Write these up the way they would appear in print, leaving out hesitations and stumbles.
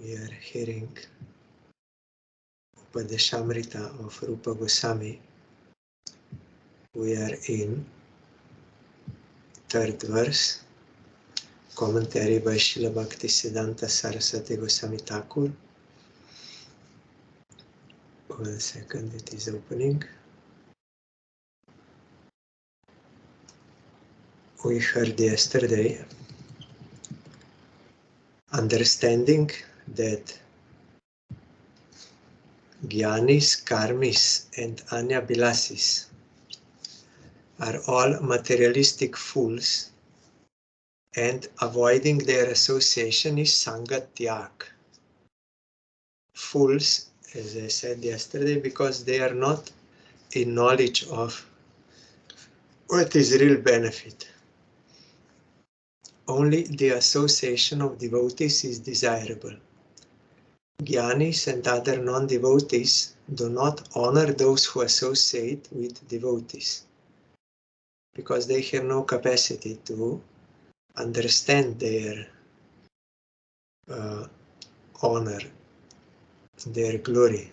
We are hearing Upadesamrita of Rupa Goswami. We are in third verse, commentary by Srila Bhaktisiddhanta Saraswati Goswami Thakur. 1 second, it is opening. We heard yesterday understanding that Jnanis, Karmis and Anyabilasis are all materialistic fools, and avoiding their association is Sangatyak. Fools, as I said yesterday, because they are not in knowledge of what is real benefit. Only the association of devotees is desirable. Jnanis and other non-devotees do not honor those who associate with devotees, because they have no capacity to understand their honor, their glory.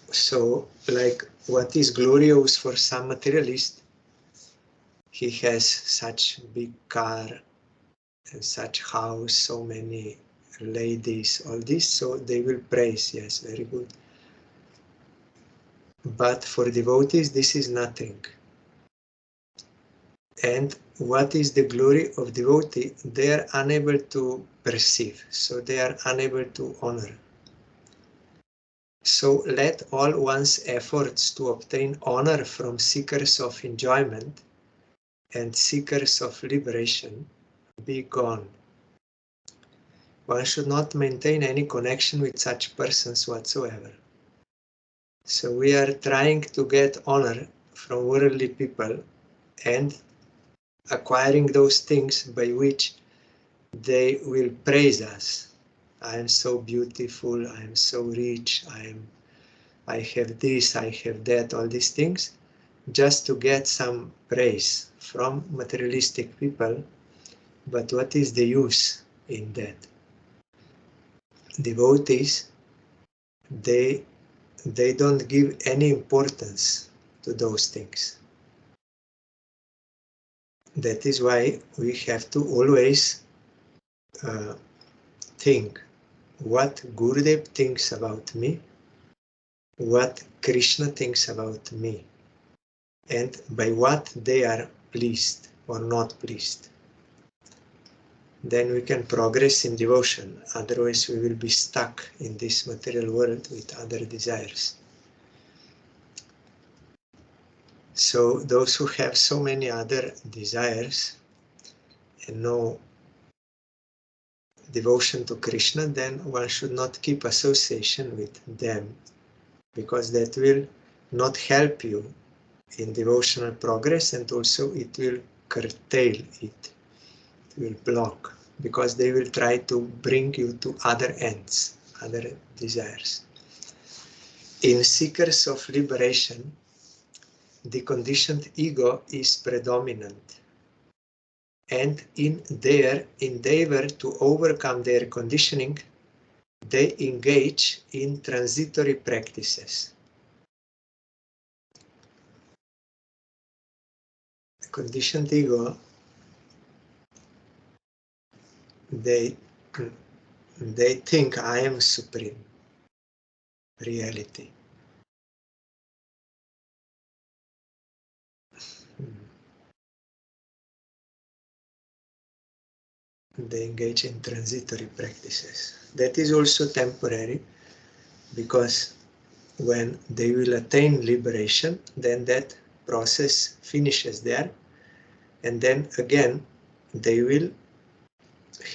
So, like what is glorious for some materialist, he has such big car and such house, so many ladies, all this, so they will praise, yes, very good. But for devotees, this is nothing. And what is the glory of devotee? They are unable to perceive, so they are unable to honor. So let all one's efforts to obtain honor from seekers of enjoyment and seekers of liberation be gone. One should not maintain any connection with such persons whatsoever. So we are trying to get honor from worldly people and acquiring those things by which they will praise us. I am so beautiful, I am so rich, I have this, I have that, all these things, just to get some praise from materialistic people. But what is the use in that? Devotees, they don't give any importance to those things. That is why we have to always think what Gurudev thinks about me, what Krishna thinks about me, and by what they are pleased or not pleased. Then we can progress in devotion, otherwise we will be stuck in this material world with other desires. So those who have so many other desires and no devotion to Krishna, then one should not keep association with them, because that will not help you in devotional progress, and also it will curtail it will block, because they will try to bring you to other ends, other desires. In seekers of liberation, the conditioned ego is predominant, and in their endeavor to overcome their conditioning, they engage in transitory practices. The conditioned ego, they think I am supreme reality. They engage in transitory practices. That is also temporary, because when they will attain liberation, then that process finishes there, and then again they will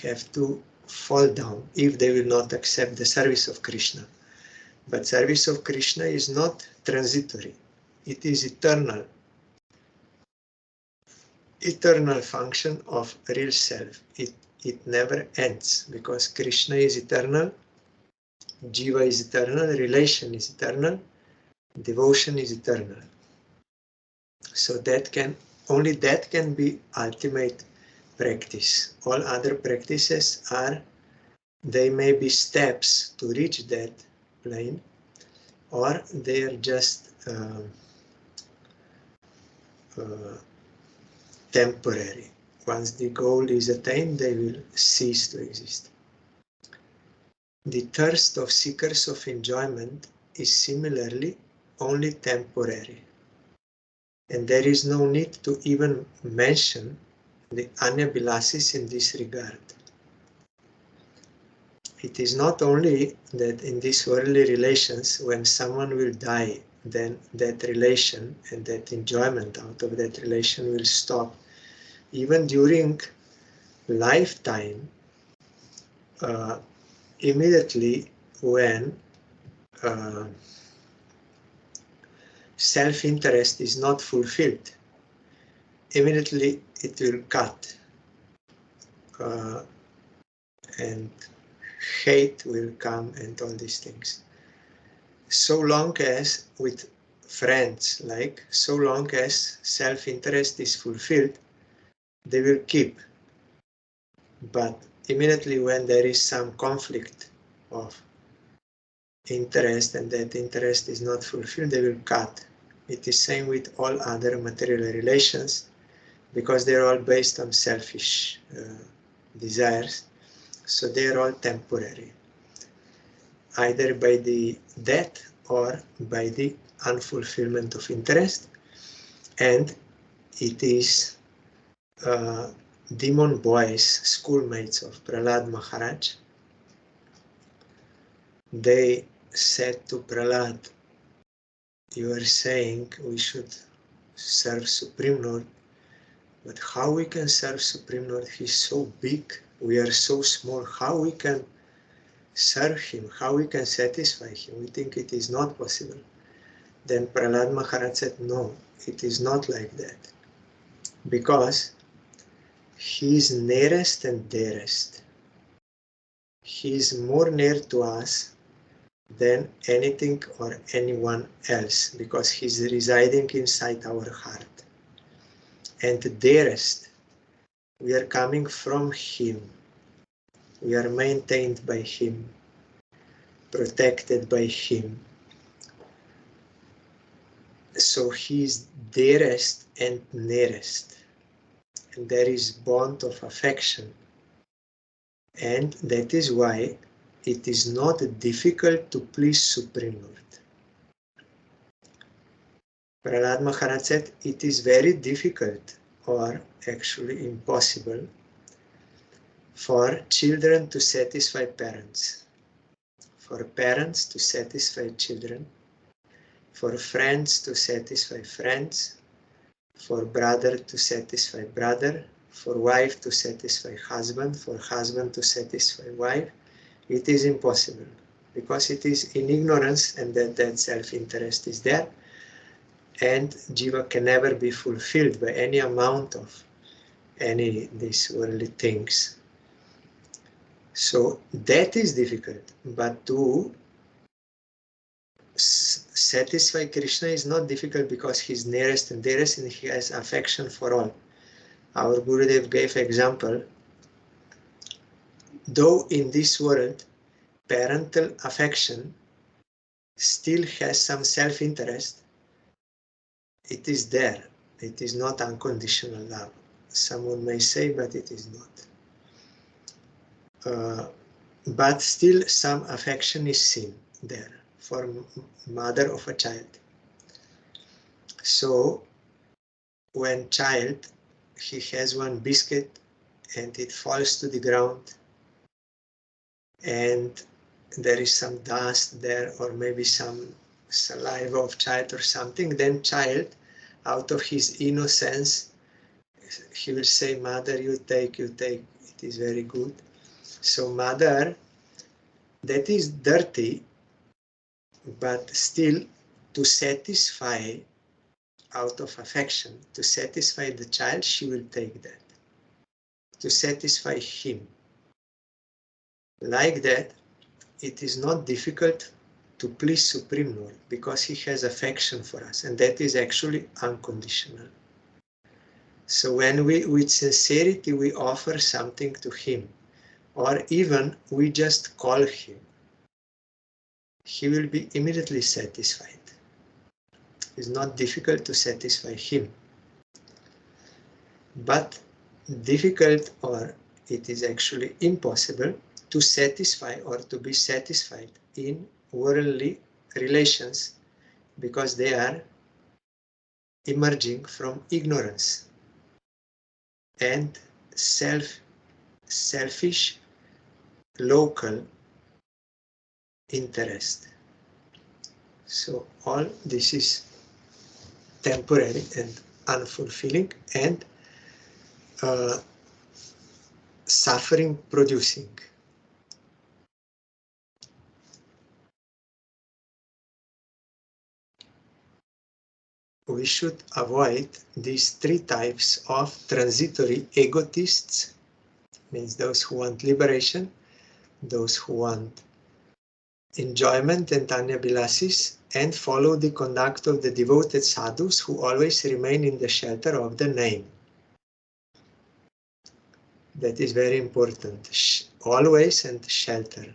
have to fall down if they will not accept the service of Krishna. But service of Krishna is not transitory, it is eternal. Eternal function of real self. It never ends, because Krishna is eternal, Jiva is eternal, relation is eternal, devotion is eternal. So only that can be ultimate practice. All other practices they may be steps to reach that plane, or they are just temporary. Once the goal is attained, they will cease to exist. The thirst of seekers of enjoyment is similarly only temporary, and there is no need to even mention the anyabilasis in this regard. It is not only that in these worldly relations, when someone will die, then that relation and that enjoyment out of that relation will stop. Even during lifetime, immediately when self-interest is not fulfilled, immediately it will cut, and hate will come and all these things. So long as with friends, so long as self-interest is fulfilled, they will keep. But immediately when there is some conflict of interest and that interest is not fulfilled, they will cut. It is same with all other material relations, because they're all based on selfish desires. So they're all temporary, either by the death or by the unfulfillment of interest. And it is demon boys, schoolmates of Prahlad Maharaj. They said to Prahlad, "You are saying we should serve Supreme Lord, but how we can serve Supreme Lord? He's so big, we are so small. How we can serve him? How we can satisfy him? We think it is not possible." Then Prahlad Maharaj said, "No, it is not like that, because he is nearest and dearest. He is more near to us than anything or anyone else, because he is residing inside our heart. And dearest, we are coming from him. We are maintained by him, protected by him. So he is dearest and nearest. And there is bond of affection. And that is why it is not difficult to please Supreme Lord." Prahlad Maharaj said, "It is very difficult, or actually impossible, for children to satisfy parents, for parents to satisfy children, for friends to satisfy friends, for brother to satisfy brother, for wife to satisfy husband, for husband to satisfy wife. It is impossible, because it is in ignorance, and that self-interest is there, and jiva can never be fulfilled by any amount of these worldly things. So that is difficult, but to satisfy Krishna is not difficult, because he is nearest and dearest, and he has affection for all. Our Gurudev gave example, though in this world parental affection still has some self-interest, it is there. It is not unconditional love. Someone may say, but it is not. But still some affection is seen there for mother of a child. So when child, he has one biscuit and it falls to the ground, and there is some dust there, or maybe some saliva of child or something, then child, out of his innocence, he will say, "Mother, you take, it is very good." So mother, that is dirty, but still to satisfy, out of affection, to satisfy the child, she will take that, to satisfy him. Like that, it is not difficult to please Supreme Lord, because he has affection for us, and that is actually unconditional. So when we, with sincerity, we offer something to him, or even we just call him, he will be immediately satisfied. It's not difficult to satisfy him, but difficult, or it is actually impossible to satisfy or to be satisfied in worldly relations, because they are emerging from ignorance and selfish local interest. So all this is temporary and unfulfilling and suffering producing. We should avoid these three types of transitory egotists, means those who want liberation, those who want enjoyment and anyabilasis, and follow the conduct of the devoted sadhus who always remain in the shelter of the name. That is very important. Always and shelter.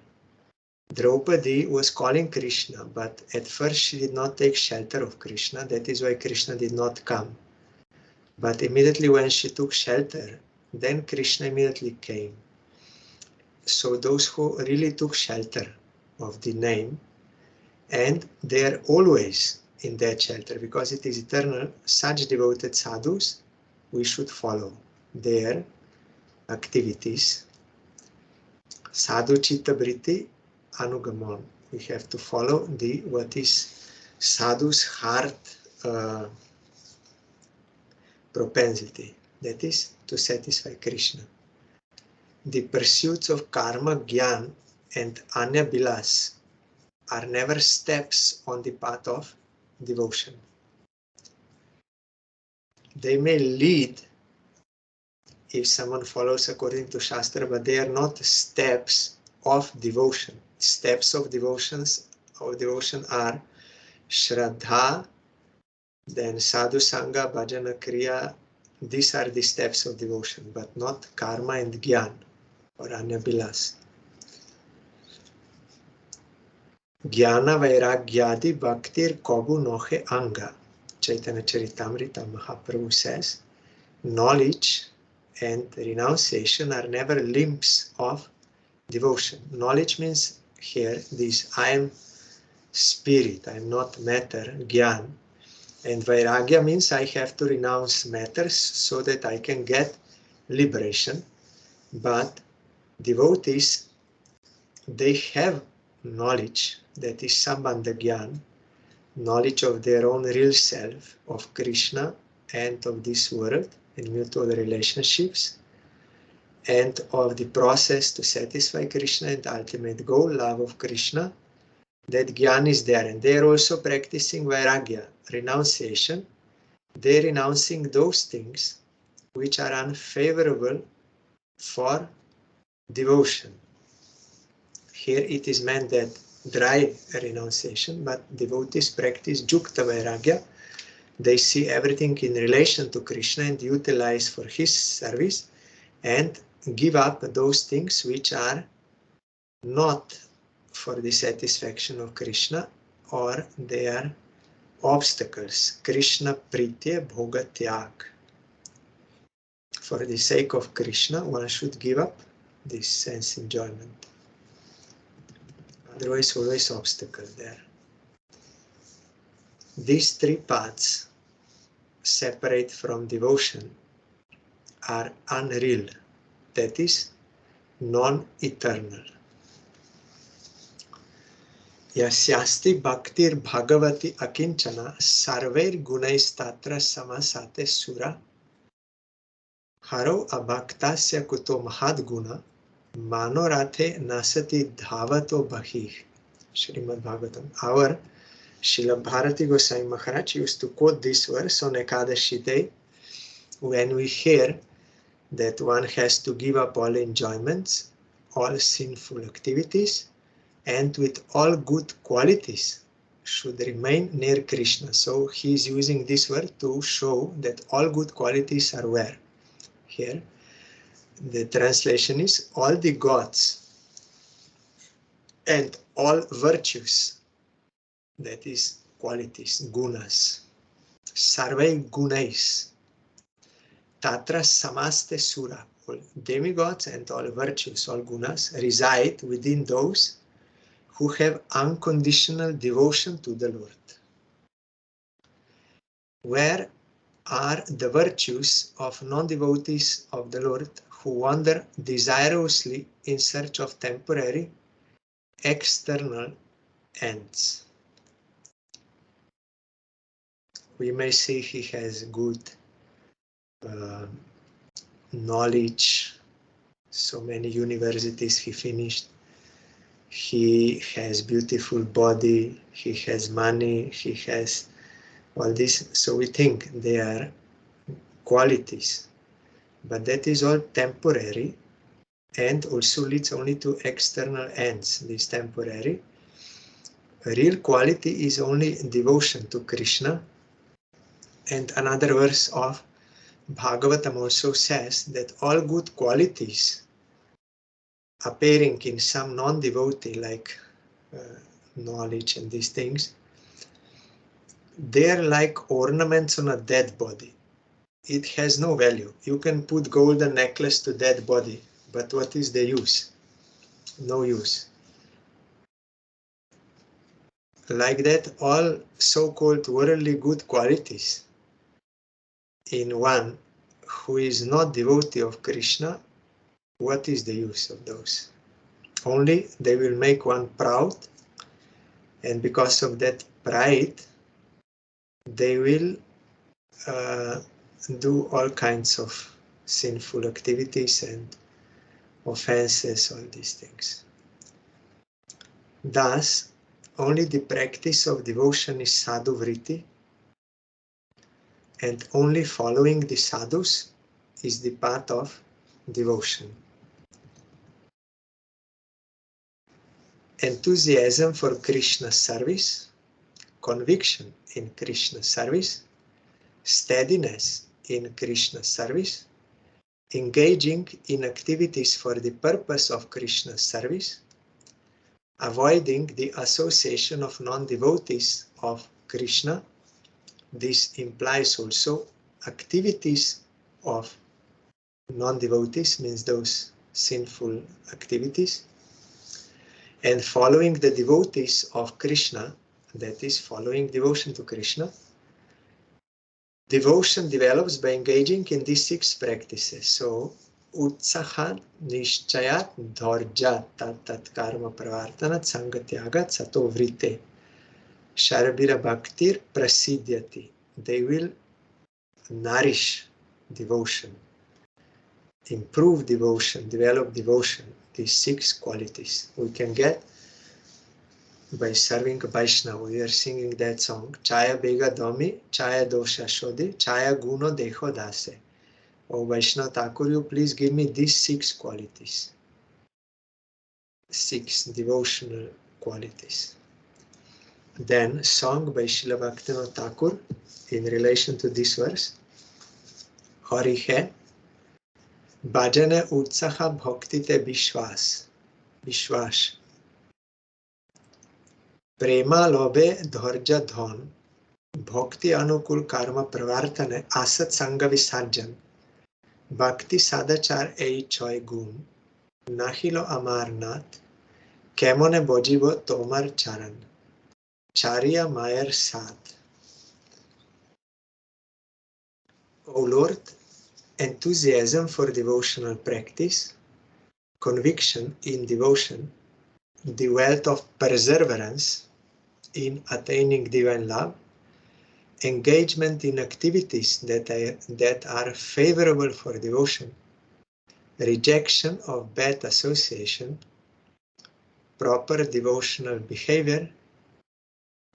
Draupadi was calling Krishna, but at first she did not take shelter of Krishna. That is why Krishna did not come. But immediately when she took shelter, then Krishna immediately came. So those who really took shelter of the name, and they are always in that shelter because it is eternal, such devoted sadhus, we should follow their activities. Sadhu chitta vritti anugamon. We have to follow what is sadhu's heart propensity, that is to satisfy Krishna. The pursuits of karma, gyan and anyabilas are never steps on the path of devotion. They may lead if someone follows according to Shastra, but they are not steps of devotion. Steps of devotion are Shraddha, then Sadhu Sangha, Bhajana Kriya. These are the steps of devotion, but not karma and gyan or anyabilas. Jnana Vairagyadi Bhaktir Kabu Nohe Anga. Chaitanya Charitamrita Mahaprabhu says, knowledge and renunciation are never limbs of devotion. Knowledge means here this, I am spirit, I am not matter, Gyan. And Vairagya means I have to renounce matters so that I can get liberation. But devotees, they have knowledge, that is Sambandha Gyan, knowledge of their own real self, of Krishna and of this world and mutual relationships, and of the process to satisfy Krishna and ultimate goal, love of Krishna. That Gyan is there, and they are also practicing Vairagya, renunciation. They are renouncing those things which are unfavorable for devotion. Here it is meant that dry renunciation, but devotees practice Jukta Vairagya. They see everything in relation to Krishna and utilize for his service and give up those things which are not for the satisfaction of Krishna, or they are obstacles. Krishna Pritya Bhoga Tyag. For the sake of Krishna, one should give up this sense enjoyment. Otherwise, always obstacle there. These three paths, separate from devotion, are unreal, that is, non-eternal. Yasyasti bhaktir bhagavati akinchana sarvair gunaistatra samasate sura haro abhaktasya kuto mahadguna manorathe nasati dhavato bahih. Srimad Bhagavatam. Our Srila Bharati Goswami Maharaj used to quote this verse on Ekadashi day when we hear that one has to give up all enjoyments, all sinful activities, and with all good qualities should remain near Krishna. So he is using this word to show that all good qualities are where? Here. The translation is all the gods and all virtues, that is qualities, gunas, sarve gunais, tatra samaste sura, all demigods and all virtues, all gunas, reside within those who have unconditional devotion to the Lord. Where are the virtues of non-devotees of the Lord who wander desirously in search of temporary external ends? We may say he has good knowledge, so many universities he finished, he has beautiful body, he has money, he has all this, so we think they are qualities, but that is all temporary and also leads only to external ends. This temporary. Real quality is only devotion to Krishna. And another verse of Bhagavatam also says that all good qualities appearing in some non-devotee, like knowledge and these things, they are like ornaments on a dead body. It has no value. You can put golden necklace to dead body, but what is the use? No use. Like that, all so-called worldly good qualities in one who is not devotee of Krishna, what is the use of those? Only they will make one proud, and because of that pride, they will do all kinds of sinful activities and offenses, all these things. Thus, only the practice of devotion is sadhu vritti, and only following the sadhus is the path of devotion. Enthusiasm for Krishna service, conviction in Krishna service, steadiness in Krishna service, engaging in activities for the purpose of Krishna service, avoiding the association of non-devotees of Krishna. This implies also activities of non-devotees, means those sinful activities, and following the devotees of Krishna, that is following devotion to Krishna. Devotion develops by engaging in these 6 practices. So, utsaha, nishchayat, dhorja, tat karma pravartanat, sangatyagat, sato vrite, sharabira bhaktir prasidyati. They will nourish devotion, improve devotion, develop devotion. These 6 qualities we can get by serving Vaishnava. We are singing that song, Chaya Bega Domi, Chaya Dosha Shodi, Chaya Guno Dekho Dase. Oh Vaishnava Thakur, you please give me these 6 qualities. 6 devotional qualities. Then, song by Srila Bhaktivinoda Thakur in relation to this verse, Hari hai, Bhajane Utsaha Bhaktite Vishwas. Vishwas. Prema Lobe Dhorja Dhon. Bhakti Anukul Karma Pravartane Asat Sanga Visarjan. Bhakti Sadachar Ei Choi Gun. Nahilo Amarnath. Kemone Bojibo Tomar Charan. Charya Mayer Sat. O Lord, enthusiasm for devotional practice, conviction in devotion, the wealth of perseverance in attaining divine love, engagement in activities that are favorable for devotion, rejection of bad association, proper devotional behavior.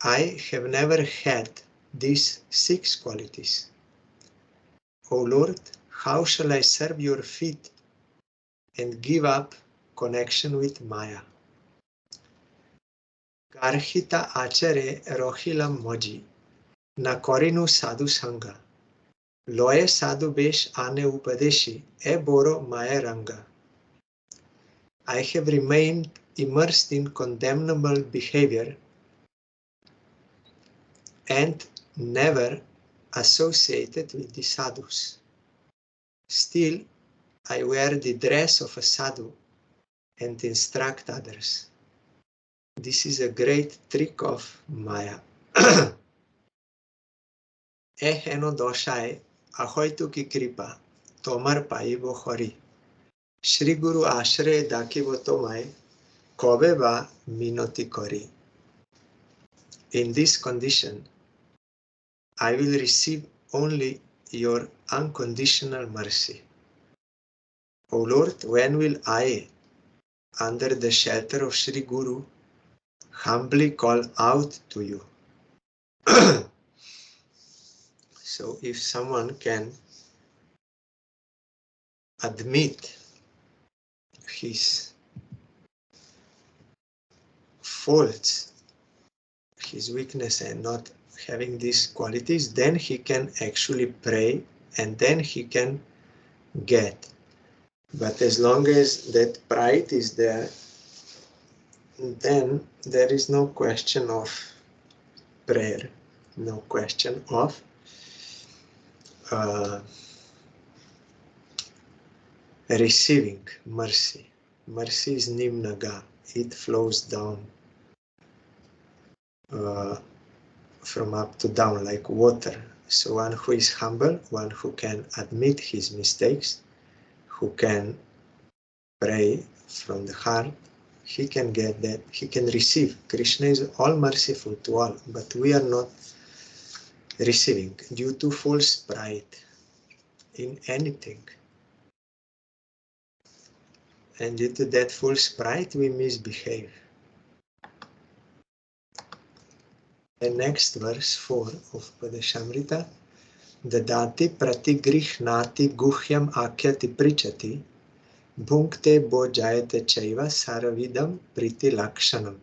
I have never had these 6 qualities. O Lord, how shall I serve your feet and give up connection with Maya? Garhita achere rohilam moji, na korinu sadhu sanga. Loye sadhu besh ane upadeshi, e boro maya ranga. I have remained immersed in condemnable behavior and never associated with the sadhus. Still, I wear the dress of a sadhu and instruct others. This is a great trick of Maya. Eheno doshai ahoitu ki kripa, tomar paibo hori. Shri Guru ashre dakibo tomai, kobe ba minoti kori. In this condition, I will receive only your unconditional mercy. O Lord, when will I, under the shelter of Shri Guru, humbly call out to you? So if someone can admit his faults, his weakness, and not having these qualities, then he can actually pray and then he can get. But as long as that pride is there, then there is no question of prayer, no question of receiving mercy. Mercy is nimnaga, it flows down from up to down like water. So one who is humble, one who can admit his mistakes, who can pray from the heart, he can get that, he can receive. Krishna is all merciful to all, but we are not receiving due to false pride in anything. And due to that false pride, we misbehave. The next verse 4 of Upadesamrita, Dadati pratigrihnati guhyam akyati prichati, bhunkte bojayate chaiva saravidam priti lakshanam.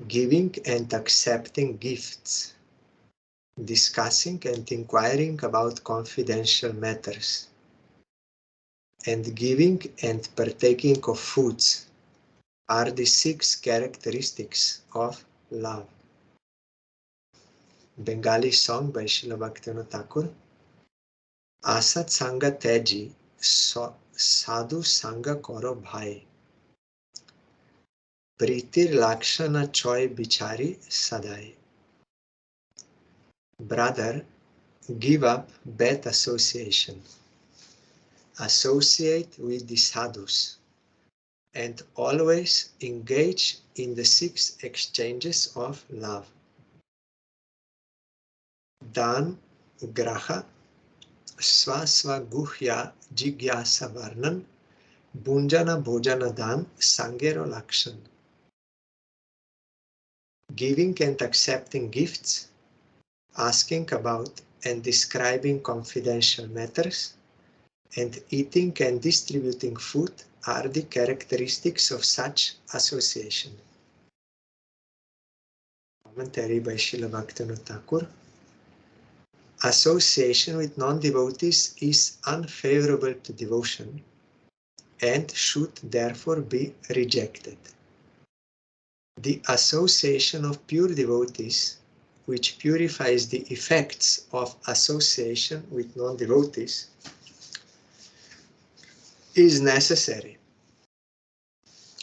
Giving and accepting gifts, discussing and inquiring about confidential matters, and giving and partaking of foods are the 6 characteristics of love. Bengali song by Srila Bhaktivinoda Thakur. Asat sanga teji, sadhu sanga koro bhai. Pritir lakshana choy bichari sadai. Brother, give up bad association. Associate with the sadhus and always engage in the 6 exchanges of love. Dan, graha, swasva guhya jigyasa varnan, bunjana bhojana dan, sangero lakshan. Giving and accepting gifts, asking about and describing confidential matters, and eating and distributing food are the characteristics of such association. Commentary by Srila Bhaktivinoda Thakur. Association with non-devotees is unfavorable to devotion and should therefore be rejected. The association of pure devotees, which purifies the effects of association with non-devotees, is necessary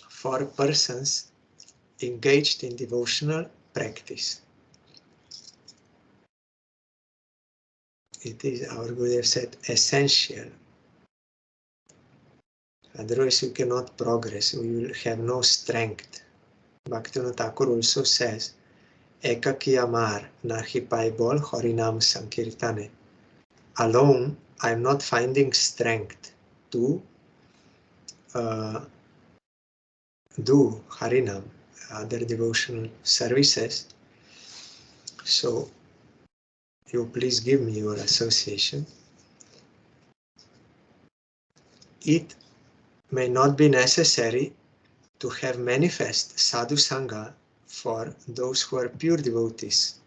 for persons engaged in devotional practice. It is, our Gurudev said, essential. Otherwise you cannot progress, we will have no strength. Bhaktivinoda Thakur also says, Ekaki amar nahi pai bol harinam sankirtane. Alone, I am not finding strength to do Harinam, other devotional services. So, you please give me your association. It may not be necessary to have manifest sadhu sangha for those who are pure devotees,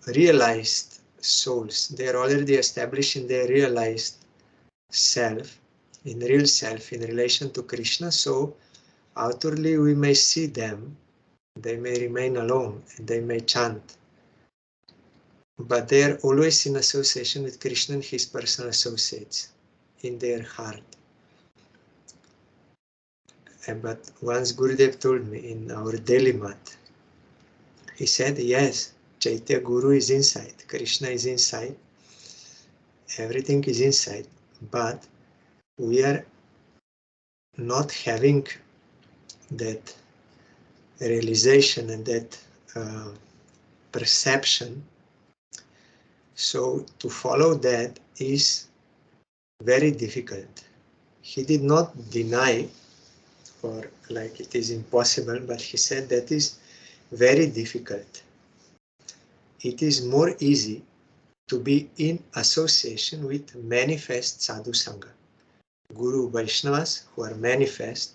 realized souls. They are already established in their realized self, in real self, in relation to Krishna. So outwardly we may see them, they may remain alone and they may chant, but they are always in association with Krishna and his personal associates in their heart. But once Gurudev told me in our Delhi mat, he said, yes, Chaitya Guru is inside, Krishna is inside, everything is inside, but we are not having that realization and that perception. So to follow that is very difficult. He did not deny, or like it is impossible, but he said that is very difficult. It is more easy to be in association with manifest sadhu sangha, Guru Vaishnavas who are manifest,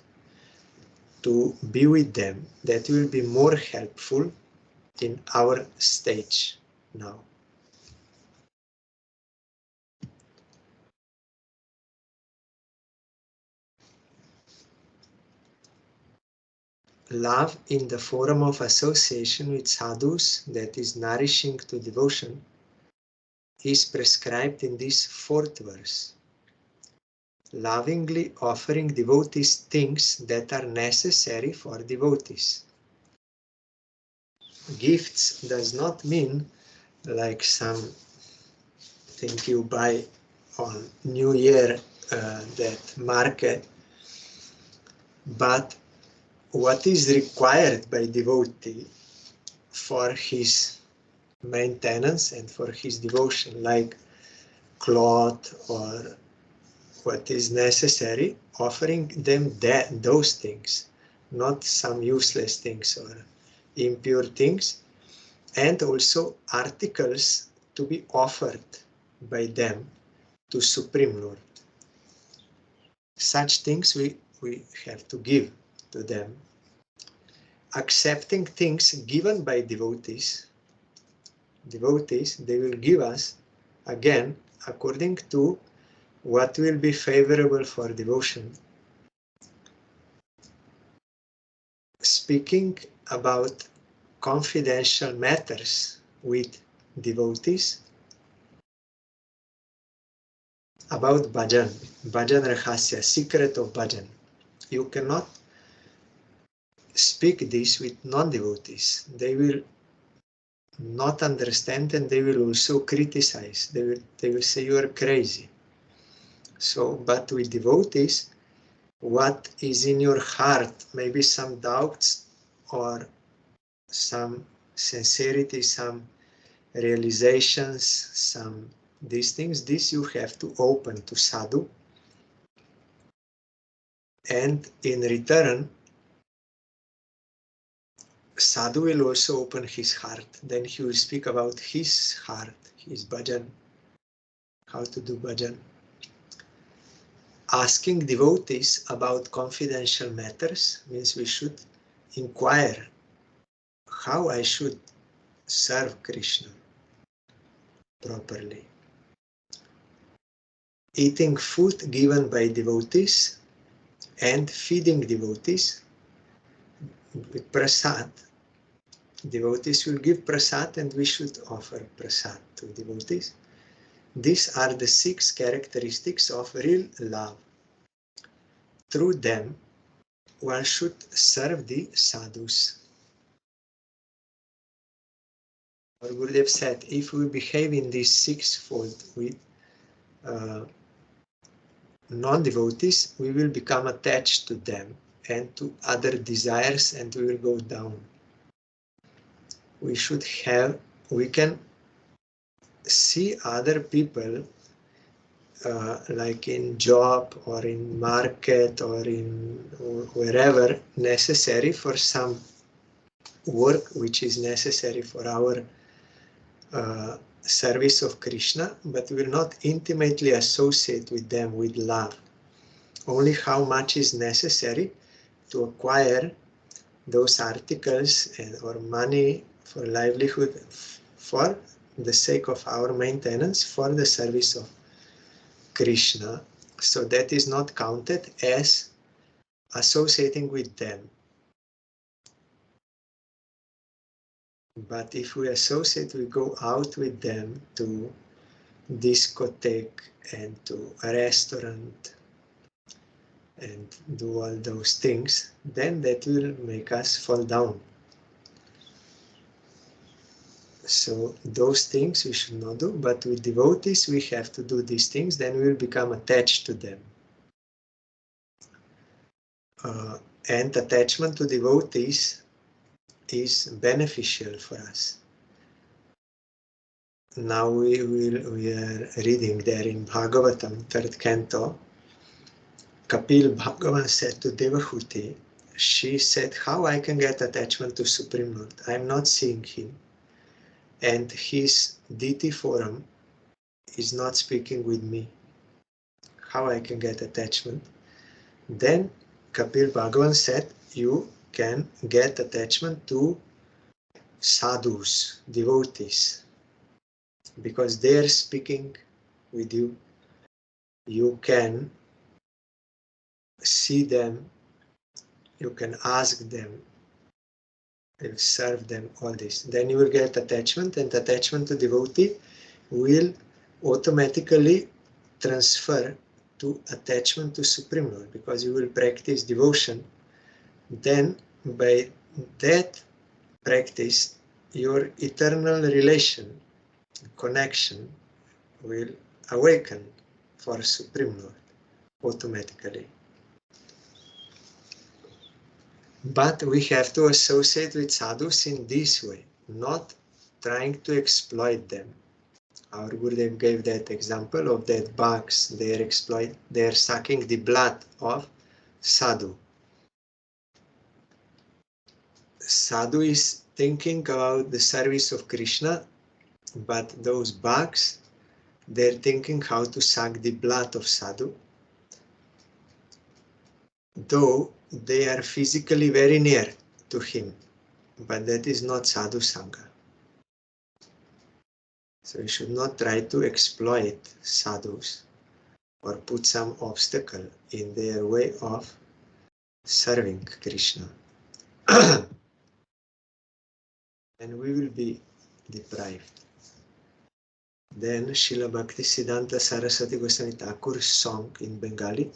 to be with them. That will be more helpful in our stage now. Love in the form of association with sadhus, that is nourishing to devotion, is prescribed in this fourth verse. Lovingly offering devotees things that are necessary for devotees. Gifts does not mean like something you buy on New Year that market, but what is required by devotee for his maintenance and for his devotion, like cloth or what is necessary, offering them those things, not some useless things or impure things, and also articles to be offered by them to Supreme Lord. Such things we have to give to them. Accepting things given by devotees, they will give us again according to what will be favorable for devotion. Speaking about confidential matters with devotees, about bhajan rahasya, secret of bhajan. You cannot speak this with non-devotees. They will not understand and they will also criticize. They will say you are crazy. So, but with devotees, what is in your heart, maybe some doubts or some sincerity, some realizations, some these things, this you have to open to sadhu, and in return sadhu will also open his heart. Then he will speak about his heart, his bhajan, how to do bhajan. Asking devotees about confidential matters means we should inquire how I should serve Krishna properly. Eating food given by devotees and feeding devotees with prasad. Devotees will give prasad and we should offer prasad to devotees. These are the 6 characteristics of real love. Through them, one should serve the sadhus. Our Gurudev said, if we behave in this 6-fold with non-devotees, we will become attached to them and to other desires and we will go down. We can see other people like in job or in market or wherever necessary for some work which is necessary for our service of Krishna, but will not intimately associate with them with love. Only how much is necessary to acquire those articles or money for livelihood for the sake of our maintenance for the service of Krishna. So that is not counted as associating with them. But if we associate, we go out with them to discotheque and to a restaurant and do all those things, then that will make us fall down. So those things we should not do, but with devotees we have to do these things, then we will become attached to them. And attachment to devotees is beneficial for us. Now we are reading there in Bhagavatam, 3rd canto. Kapil Bhagavan said to Devahuti, she said, how I can get attachment to Supreme Lord? I am not seeing him. And his deity form is not speaking with me. How I can get attachment? Then Kapil Bhagavan said, you can get attachment to sadhus, devotees, because they are speaking with you. You can see them, you can ask them, you serve them, all this. Then you will get attachment, and attachment to devotee will automatically transfer to attachment to Supreme Lord, because you will practice devotion. Then by that practice, your eternal relation, connection will awaken for Supreme Lord automatically. But we have to associate with sadhus in this way, not trying to exploit them. Our Gurudev gave that example of that bugs, they are sucking the blood of sadhu. Sadhu is thinking about the service of Krishna, but those bugs, they're thinking how to suck the blood of sadhu, though they are physically very near to him, but that is not sadhu sangha. So you should not try to exploit sadhus or put some obstacle in their way of serving Krishna. And we will be deprived. Then Srila Bhaktisiddhanta Saraswati Goswami Thakur's song in Bengali.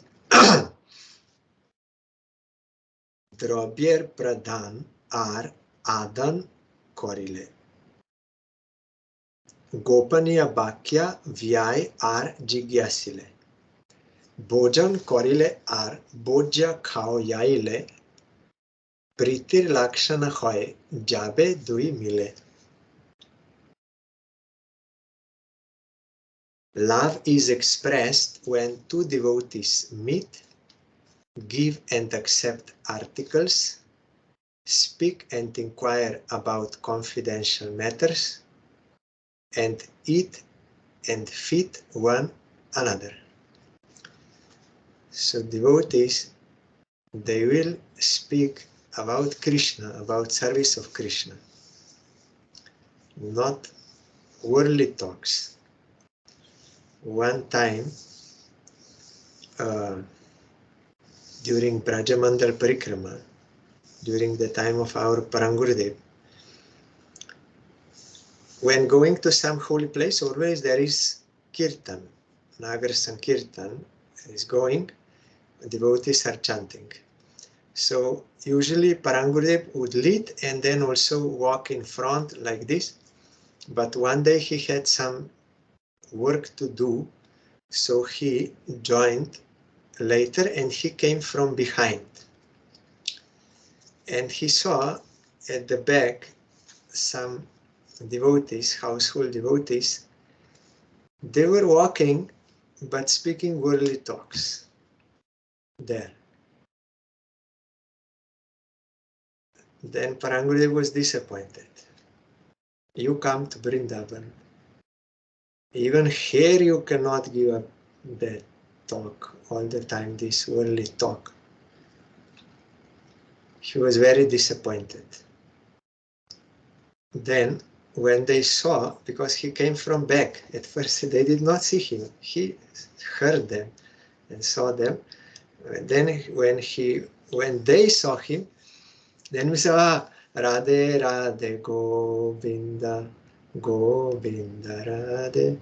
Drobyer pradhan ar adan korile. Gopaniya bakya vyay ar jigyasile. Bhojan korile ar bhojya khao yaile. Pritir lakshana hoye jabe dui mile. Love is expressed when two devotees meet, give and accept articles, speak and inquire about confidential matters, and eat and feed one another. So devotees, they will speak about Krishna, about service of Krishna, not worldly talks. One time, during Brajamandal Parikrama, during the time of our Parangurudev, when going to some holy place, always there is Kirtan, Nagar Sankirtan is going, devotees are chanting. So usually Parangurudev would lead and then also walk in front like this. But one day he had some work to do, so he joined later and he came from behind. And he saw at the back some devotees, household devotees. They were walking but speaking worldly talks there. Then Parangurudev was disappointed. You come to Vrindavan. Even here you cannot give up that talk all the time, this worldly talk. He was very disappointed. Then, when they saw, because he came from back, at first they did not see him. He heard them and saw them. Then, when they saw him, then we saw, Radhe Radhe Govinda, Govinda Radhe.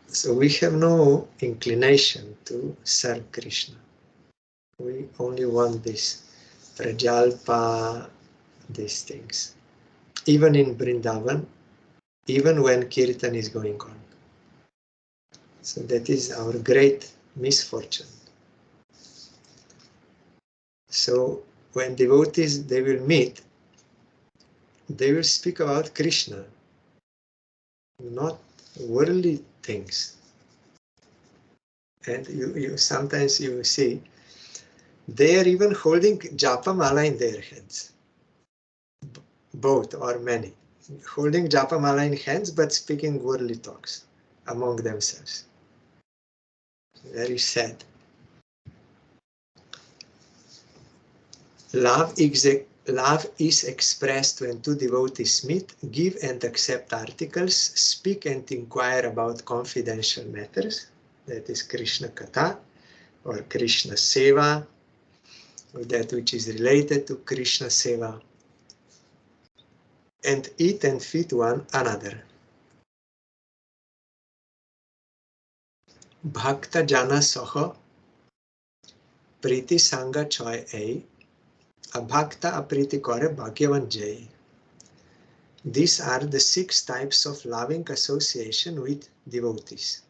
So we have no inclination to serve Krishna. We only want this prajalpa, these things. Even in Vrindavan, even when Kirtan is going on. So that is our great misfortune. So when devotees, they will meet, they will speak about Krishna, not worldly things. And you sometimes you see, they are even holding japa mala in their hands. Both or many. Holding japa mala in hands, but speaking worldly talks among themselves. Very sad. Love is expressed when two devotees meet, give and accept articles, speak and inquire about confidential matters, that is Krishna Katha or Krishna Seva, or that which is related to Krishna Seva, and eat and feed one another. Bhakta Jana Soho Priti Sangha Choy Ei Abhakta Apriti Kore Bhagyavan Jai. These are the 6 types of loving association with devotees.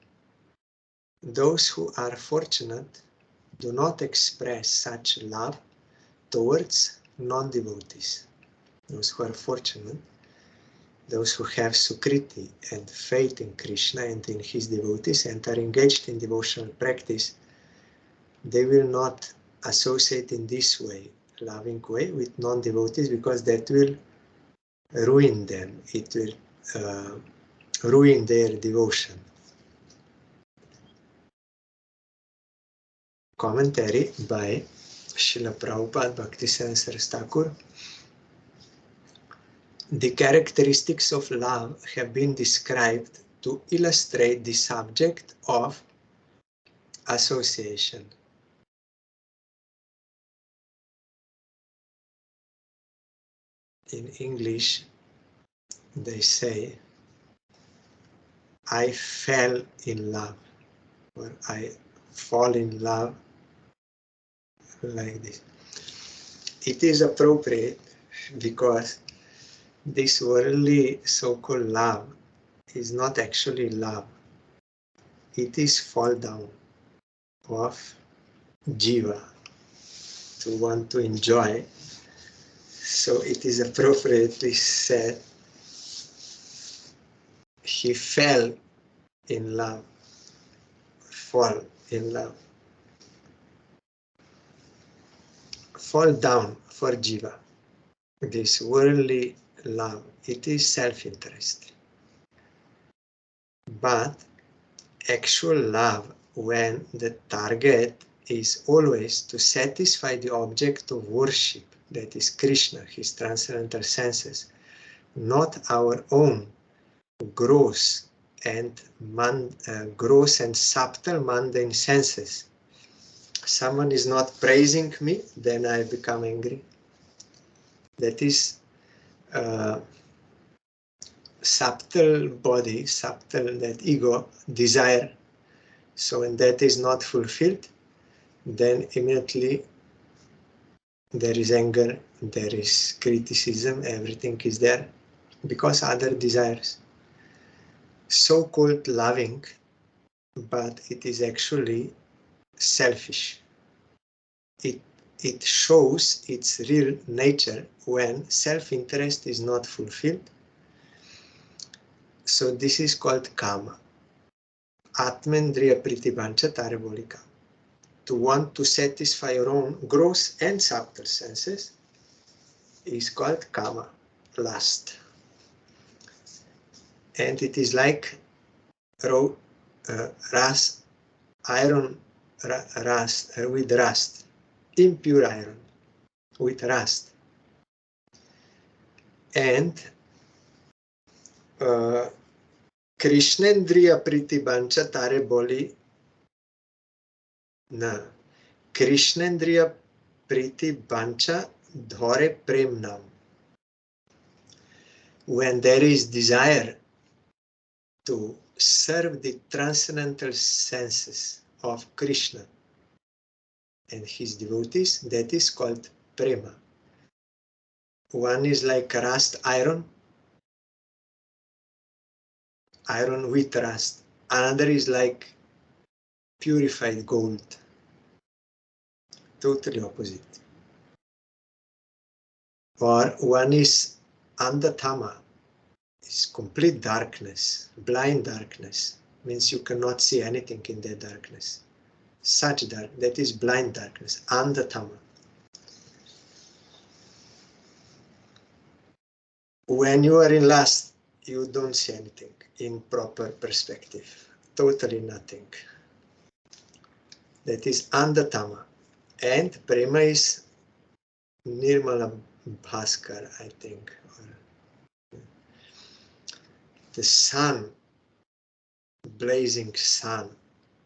Those who are fortunate do not express such love towards non-devotees. Those who are fortunate, those who have sukriti and faith in Krishna and in his devotees and are engaged in devotional practice, they will not associate in this way, loving way, with non-devotees, because that will ruin them. It will ruin their devotion. Commentary by Srila Prabhupada Bhaktisiddhanta Saraswati Thakur. The characteristics of love have been described to illustrate the subject of association. In English, they say, I fell in love, or I fall in love, like this. It is appropriate because this worldly so-called love is not actually love. It is fall down of jiva, to want to enjoy. So it is appropriately said, he fell in love, fall in love. Fall down for jiva. This worldly love, it is self-interest. But actual love, when the target is always to satisfy the object of worship, that is Krishna, his transcendental senses, not our own gross and subtle mundane senses. Someone is not praising me, then I become angry. That is subtle body, subtle, that ego, desire. So when that is not fulfilled, then immediately there is anger, there is criticism, everything is there, because other desires. So-called loving, but it is actually selfish. It shows its real nature when self-interest is not fulfilled. So this is called kama. Atmendriya pritibhancha tarabolika. To want to satisfy your own gross and subtle senses is called kama, lust. And it is like iron rust, with rust, impure iron. with rust. And Krishnendriya Priti Bancha Tare Boli Na. Krishnendriya Priti Bancha Dhore Prem Nam. When there is desire to serve the transcendental senses of Krishna and his devotees, that is called prema. One is like rust iron with rust. Another is like purified gold. Totally opposite. Or one is andatama, is complete darkness, blind darkness. Means you cannot see anything in that darkness. Such dark, that is blind darkness, andatama. When you are in lust, you don't see anything in proper perspective. Totally nothing. That is andatama. And prema is nirmala bhaskar, I think. The sun, blazing sun,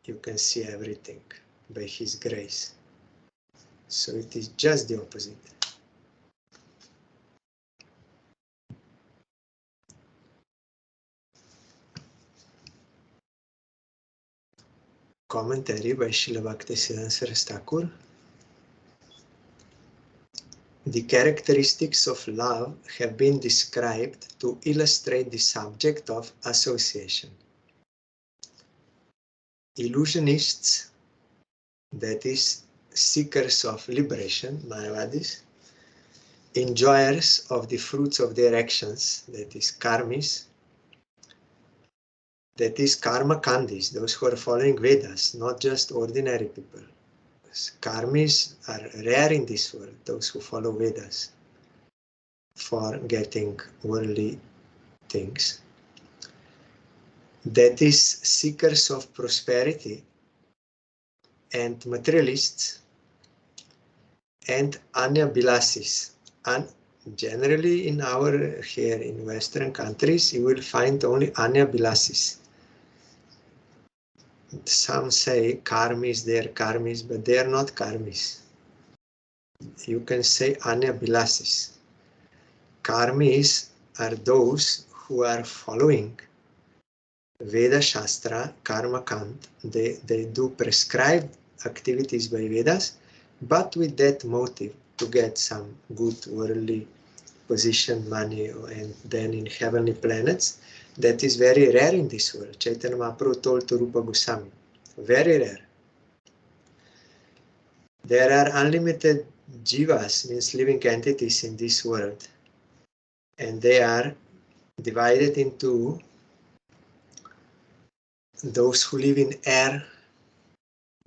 you can see everything by his grace. So it is just the opposite. Commentary by Srila Bhaktisiddhanta Saraswati Thakur. The characteristics of love have been described to illustrate the subject of association. Illusionists, that is, seekers of liberation, Mayavadis, enjoyers of the fruits of their actions, that is, karmis, that is, karma kandis, those who are following Vedas, not just ordinary people. Karmis are rare in this world, those who follow Vedas for getting worldly things. That is, seekers of prosperity and materialists and anyabilasis. And generally in our here in Western countries, you will find only anyabilasis. Some say karmis, they are karmis, but they are not karmis. You can say anyabilasis. Karmis are those who are following Veda Shastra, Karma Kant. They do prescribed activities by Vedas, but with that motive to get some good worldly position, money, and then in heavenly planets. That is very rare in this world. Chaitanya Mahaprabhu told to Rupa Goswami, very rare. There are unlimited jivas, means living entities in this world, and they are divided into those who live in air,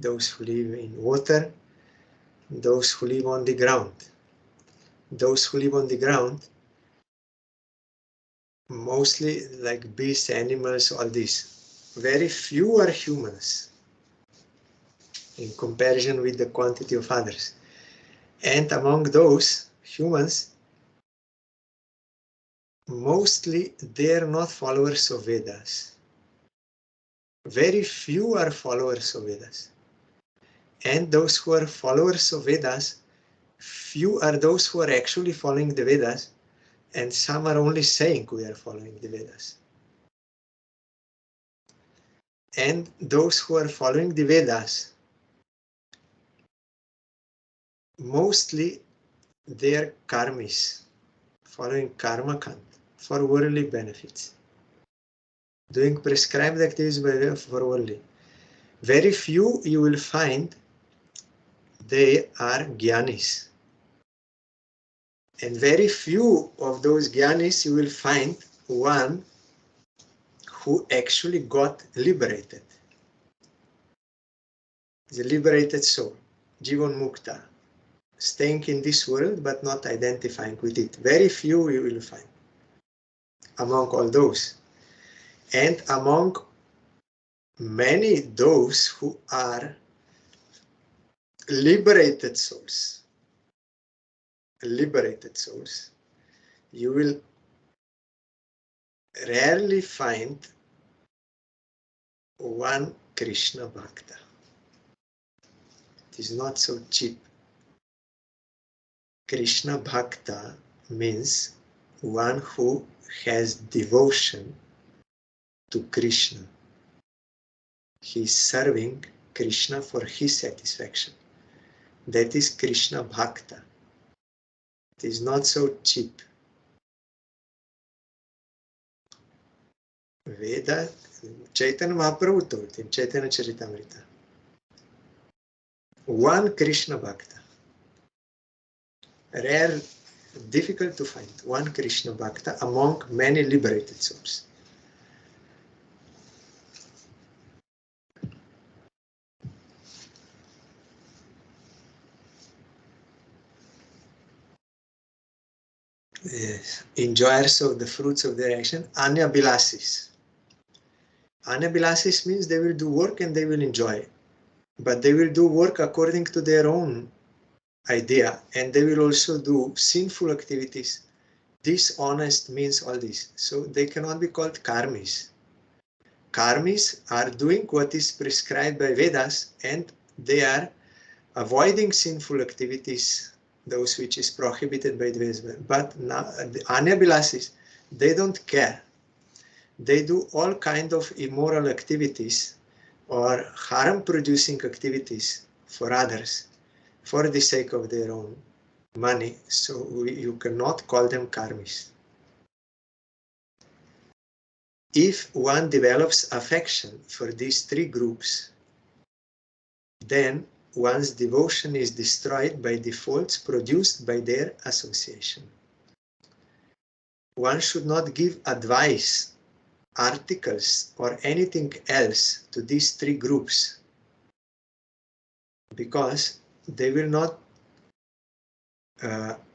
those who live in water, those who live on the ground. Those who live on the ground, mostly like beasts, animals, all this. Very few are humans in comparison with the quantity of others. And among those humans, mostly they are not followers of Vedas. Very few are followers of Vedas. And those who are followers of Vedas, few are those who are actually following the Vedas, and some are only saying we are following the Vedas. And those who are following the Vedas, mostly they are karmis, following karma kant for worldly benefits, doing prescribed activities for worldly. Very few you will find they are jnanis. And very few of those jnanis you will find one who actually got liberated. The liberated soul, Jivan Mukta, staying in this world but not identifying with it. Very few you will find among all those. And among many those who are liberated souls, liberated souls, you will rarely find one Krishna Bhakta. It is not so cheap. Krishna Bhakta means one who has devotion to Krishna. He is serving Krishna for his satisfaction. That is Krishna Bhakta. It is not so cheap. Veda, Chaitanya Mahaprabhu told in Chaitanya Charitamrita, one Krishna Bhakta. Rare, difficult to find one Krishna Bhakta among many liberated souls. Enjoyers of the fruits of their action, Anya Bilasis. Anya Bilasis means they will do work and they will enjoy. But they will do work according to their own idea, and they will also do sinful activities, dishonest means, all this. So they cannot be called karmis. Karmis are doing what is prescribed by Vedas, and they are avoiding sinful activities, those which is prohibited by the Vedas. But now, the Anyabilasis, they don't care. They do all kind of immoral activities or harm-producing activities for others for the sake of their own money. So you cannot call them karmis. If one develops affection for these three groups, then one's devotion is destroyed by the faults produced by their association. One should not give advice, articles, or anything else to these three groups, because they will not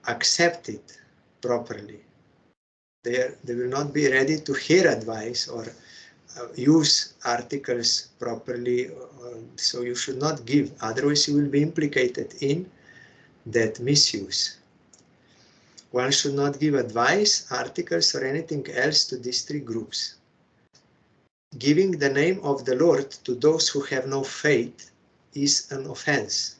accept it properly. They will not be ready to hear advice or use articles properly. So you should not give, otherwise you will be implicated in that misuse. One should not give advice, articles, or anything else to these three groups. Giving the name of the Lord to those who have no faith is an offense.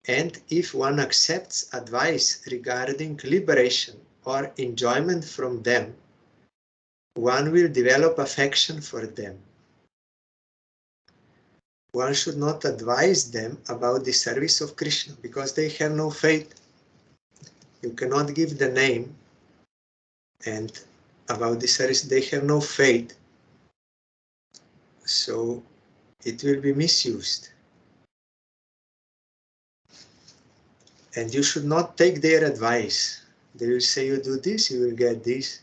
And if one accepts advice regarding liberation or enjoyment from them, one will develop affection for them. One should not advise them about the service of Krishna because they have no faith. You cannot give the name and about the service, they have no faith. So it will be misused. And you should not take their advice. They will say, you do this, you will get this.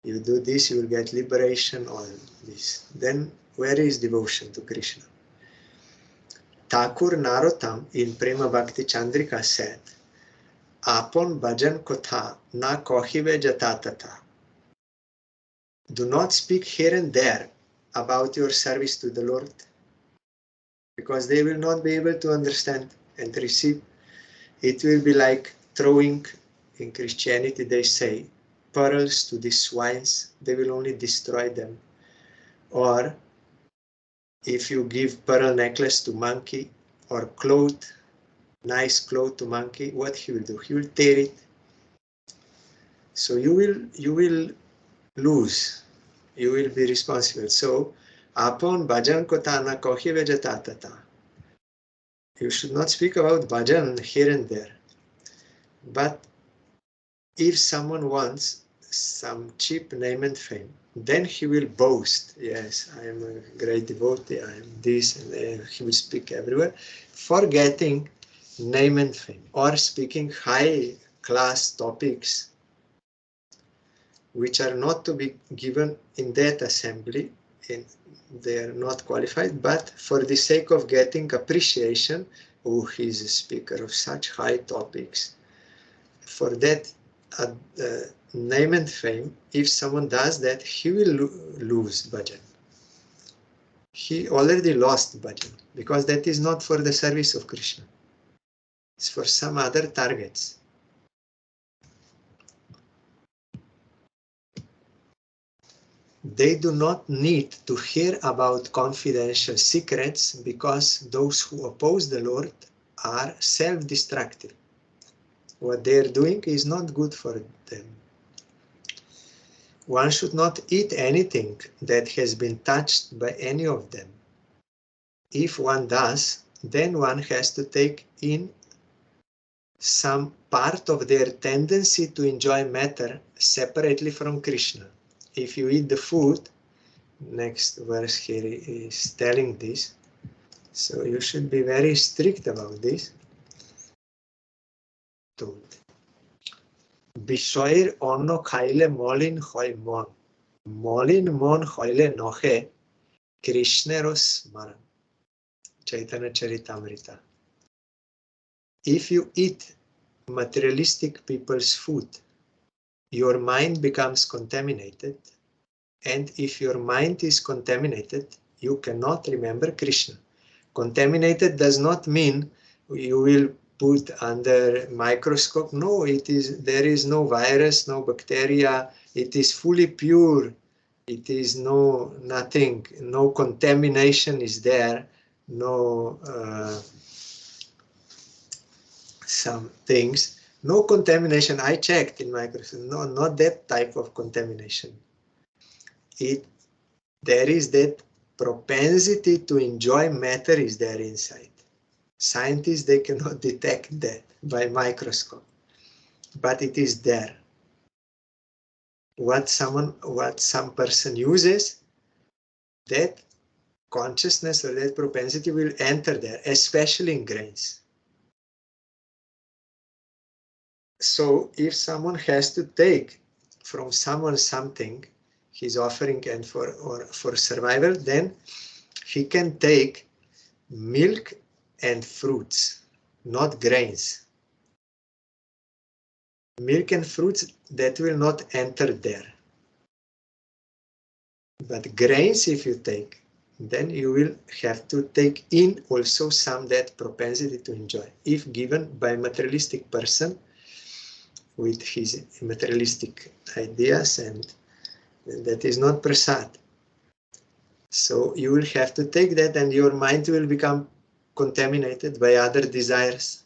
You do this, you will get liberation, or this. Then where is devotion to Krishna? Thakur Narottam in Prema Bhakti Chandrika said, Apon bhajan kotha na kohive jatatata. Do not speak here and there about your service to the Lord, because they will not be able to understand and receive. It will be like throwing, in Christianity they say, pearls to the swines, they will only destroy them. Or if you give pearl necklace to monkey or cloth, nice cloth to monkey, what he will do? He will tear it. So you will lose. You will be responsible. So, upon bhajan kotana kohi vejatatata. You should not speak about bhajan here and there. But if someone wants some cheap name and fame, then he will boast. Yes, I am a great devotee, I am this, and he will speak everywhere, forgetting name and fame, or speaking high class topics which are not to be given in that assembly. They are not qualified, but for the sake of getting appreciation, oh, he is a speaker of such high topics. For that name and fame, if someone does that, he will lose bhajan. He already lost bhajan, because that is not for the service of Krishna. It's for some other targets. They do not need to hear about confidential secrets because those who oppose the Lord are self-destructive. What they are doing is not good for them. One should not eat anything that has been touched by any of them. If one does, then one has to take in some part of their tendency to enjoy matter separately from Krishna. If you eat the food, next verse here is telling this, so you should be very strict about this. Bishoir onno khaile molin hoy mon. Molin mon hoyle noche, Krishneros maran. Chaitanya Charitamrita. If you eat materialistic people's food, your mind becomes contaminated, and if your mind is contaminated, you cannot remember Krishna. Contaminated does not mean you will put under microscope. No, there is no virus, no bacteria. It is fully pure. It is nothing, no contamination is there, no some things. No contamination. I checked in microscope. No, not that type of contamination. There is that propensity to enjoy matter is there inside. Scientists, they cannot detect that by microscope, but it is there. What some person uses, that consciousness or that propensity will enter there, especially in grains. So if someone has to take from someone something he's offering and for survival, then he can take milk and fruits, not grains. Milk and fruits, that will not enter there. But grains, if you take, then you will have to take in also some that propensity to enjoy. If given by materialistic person with his materialistic ideas, and that is not prasad. So you will have to take that, and your mind will become contaminated by other desires.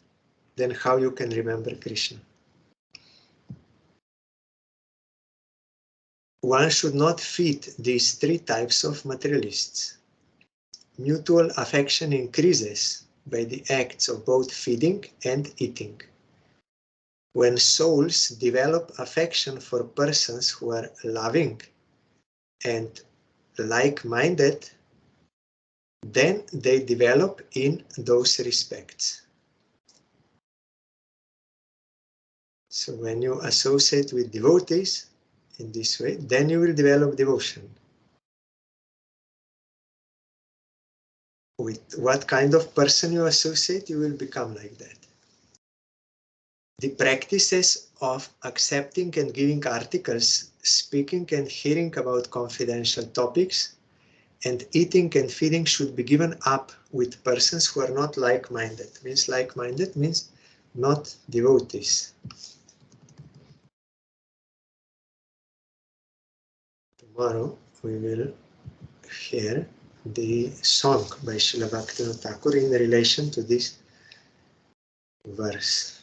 Then how you can remember Krishna? One should not feed these three types of materialists. Mutual affection increases by the acts of both feeding and eating. When souls develop affection for persons who are loving and like-minded, then they develop in those respects. So when you associate with devotees in this way, then you will develop devotion. With what kind of person you associate, you will become like that. The practices of accepting and giving articles, speaking and hearing about confidential topics, and eating and feeding should be given up with persons who are not like-minded. Means like-minded means not devotees. Tomorrow we will hear the song by Srila Bhaktivinoda Thakur in relation to this verse.